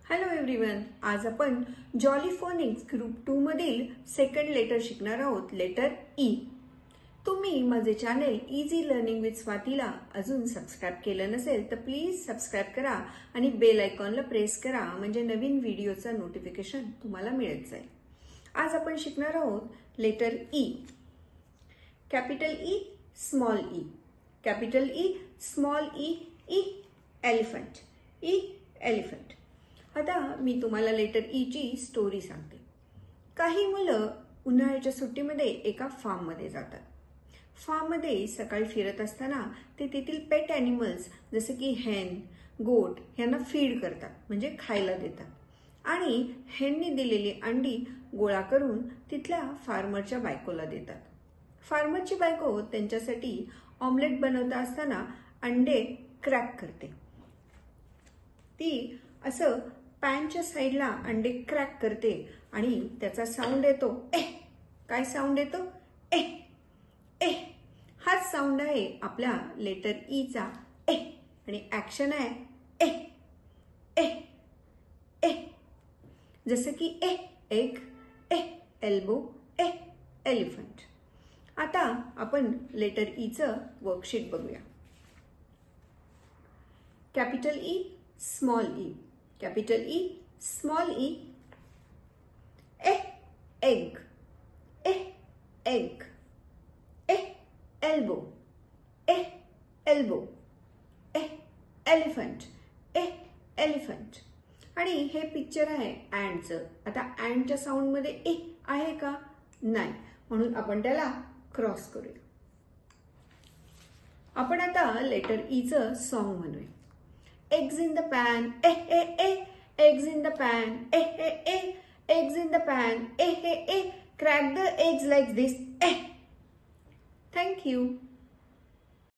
Hello everyone, आज आपण jolly phoenix group 2 मधील सेकंड लेटर शिकणार आहोत, लेटर ई। तुम्ही माझे चॅनल इझी लर्निंग विथ स्वातीला अजून सबस्क्राइब केलं नसेल तर प्लीज सबस्क्राइब करा आणि बेल आयकॉनला प्रेस करा, म्हणजे नवीन व्हिडिओचा नोटिफिकेशन तुम्हाला मिळत जाईल। आज आपण शिकणार आहोत letter E. Capital E, small E, capital E, small E, E elephant, E elephant. आता मी तुम्हाला लेटर ई ची स्टोरी सांगते। काही मुलं उन्हाळ्याच्या सुट्टीमध्ये एका फार्म मध्ये जातात। फार्म मध्ये सकाळी फिरत असताना ते तेथील पेट ॲनिमल्स जसे की हेन, गोट यांना फीड करतात, म्हणजे खायला देतात आणि हेननी दिलेली अंडी गोळा करून तिथल्या फार्मरच्या बायकोला देतात। फार्मरची बायको त्यांच्यासाठी ऑमलेट बनवता असताना अंडे क्रॅक करते। ती असं पॅनच्या साईडला अंडे क्रॅक करते आणि त्याचा साऊंड येतो ए। काय साऊंड येतो? ए ए। हाच साऊंड आहे आपल्या लेटर ई चा ए, आणि ऍक्शन आहे ए ए ए। जसे की ए एग, ए एल्बो, ए एलिफंट। आता आपण लेटर ई चं वर्कशीट बघूया। Capital E, small E, capital E, small e, egg, egg, elbow, elbow, elephant, elephant। आणि हे पिक्चर आहे अँडचं। आता अँडच्या साऊंड मध्ये ए आहे का? नाही, म्हणून आपण त्याला क्रॉस करूया। आपण आता लेटर ई चं सॉन्ग म्हणूया। Eggs in the pan, eggs in the pan, eggs in the pan, crack the eggs like this, Thank you.